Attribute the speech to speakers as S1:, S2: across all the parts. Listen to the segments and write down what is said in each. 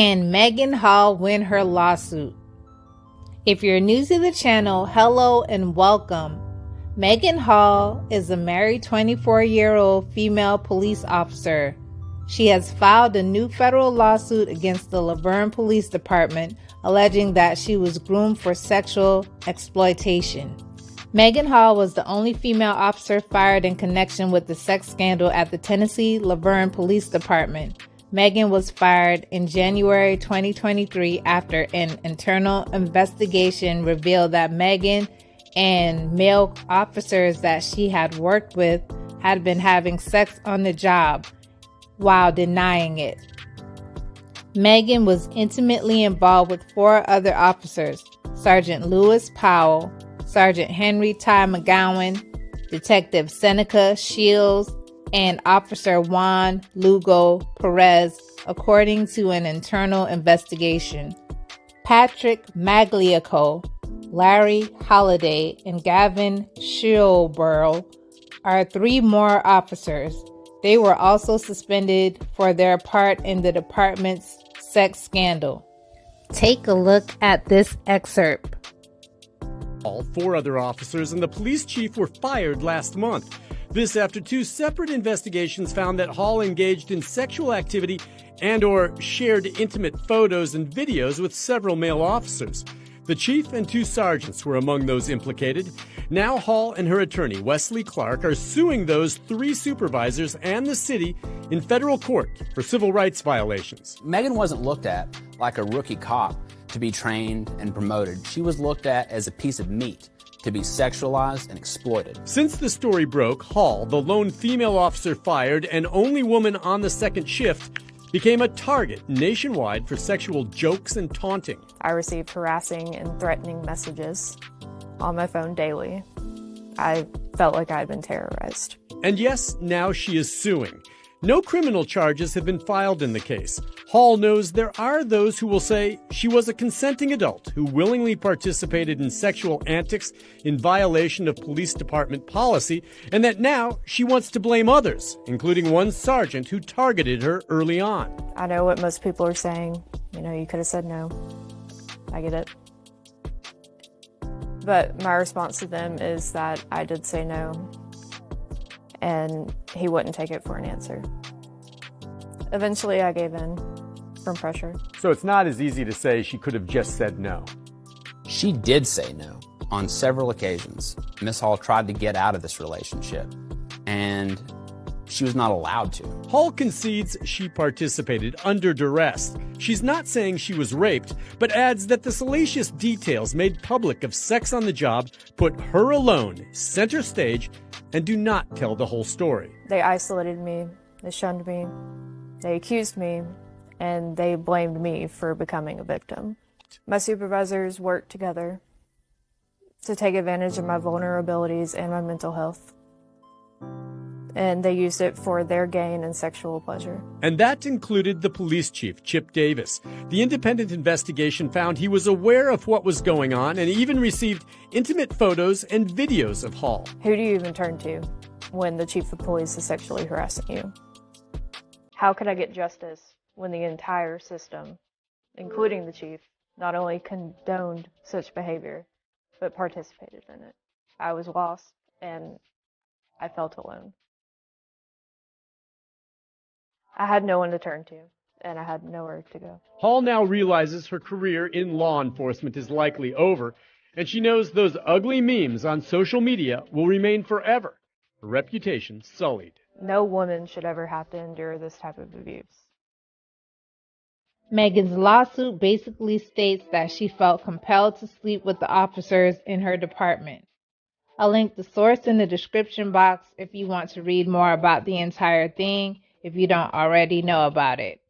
S1: Can Meagan Hall win her lawsuit? If you're new to the channel, hello and welcome. Meagan Hall is a married 24-year-old female police officer. She has filed a new federal lawsuit against the Laverne Police Department, alleging that she was groomed for sexual exploitation. Meagan Hall was the only female officer fired in connection with the sex scandal at the Tennessee Laverne Police Department. Meagan was fired in January 2023 after an internal investigation revealed that Meagan and male officers that she had worked with had been having sex on the job while denying it. Meagan was intimately involved with 4 other officers: Sergeant Lewis Powell, Sergeant Henry Ty McGowan, Detective Seneca Shields, and Officer Juan Lugo Perez, according to an internal investigation. Patrick Magliocco, Larry Holliday, and Gavin Schilborough are 3 more officers. They were also suspended for their part in the department's sex scandal. Take a look at this excerpt.
S2: All 4 other officers and the police chief were fired last month. This after 2 separate investigations found that Hall engaged in sexual activity and/or shared intimate photos and videos with several male officers. The chief and 2 sergeants were among those implicated. Now Hall and her attorney, Wesley Clark, are suing those 3 supervisors and the city in federal court for civil rights violations.
S3: Meagan wasn't looked at like a rookie cop to be trained and promoted. She was looked at as a piece of meat to be sexualized and exploited.
S2: Since the story broke, Hall, the lone female officer fired and only woman on the second shift, became a target nationwide for sexual jokes and taunting.
S4: I received harassing and threatening messages on my phone daily. I felt like I had been terrorized.
S2: And yes, now she is suing. No criminal charges have been filed in the case. Hall knows there are those who will say she was a consenting adult who willingly participated in sexual antics in violation of police department policy, and that now she wants to blame others, including one sergeant who targeted her early on.
S4: I know what most people are saying. You could have said no. I get it. But my response to them is that I did say no, and he wouldn't take it for an answer. Eventually, I gave in from pressure.
S2: So it's not as easy to say she could have just said no.
S3: She did say no on several occasions. Miss Hall tried to get out of this relationship, and she was not allowed to.
S2: Hall concedes she participated under duress. She's not saying she was raped, but adds that the salacious details made public of sex on the job put her alone center stage and do not tell the whole story.
S4: They isolated me, they shunned me, they accused me, and they blamed me for becoming a victim. My supervisors worked together to take advantage of my vulnerabilities and my mental health, and they used it for their gain and sexual pleasure.
S2: And that included the police chief, Chip Davis. The independent investigation found he was aware of what was going on and even received intimate photos and videos of Hall.
S4: Who do you even turn to when the chief of police is sexually harassing you? How could I get justice when the entire system, including the chief, not only condoned such behavior, but participated in it? I was lost, and I felt alone. I had no one to turn to, and I had nowhere to go.
S2: Hall now realizes her career in law enforcement is likely over, and she knows those ugly memes on social media will remain forever, her reputation sullied.
S4: No woman should ever have to endure this type of abuse.
S1: Meagan's lawsuit basically states that she felt compelled to sleep with the officers in her department. I'll link the source in the description box if you want to read more about the entire thing, if you don't already know about it.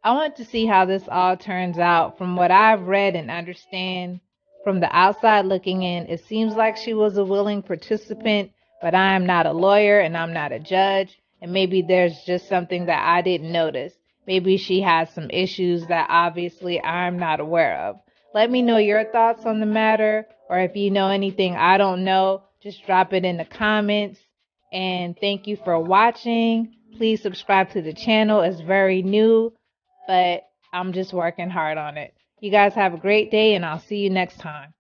S1: I want to see how this all turns out. From what I've read and understand, from the outside looking in, it seems like she was a willing participant, but I am not a lawyer and I'm not a judge, and maybe there's just something that I didn't notice. Maybe she has some issues that obviously I'm not aware of. Let me know your thoughts on the matter, or if you know anything I don't know, just drop it in the comments. And thank you for watching. Please subscribe to the channel. It's very new, but I'm just working hard on it. You guys have a great day, and I'll see you next time.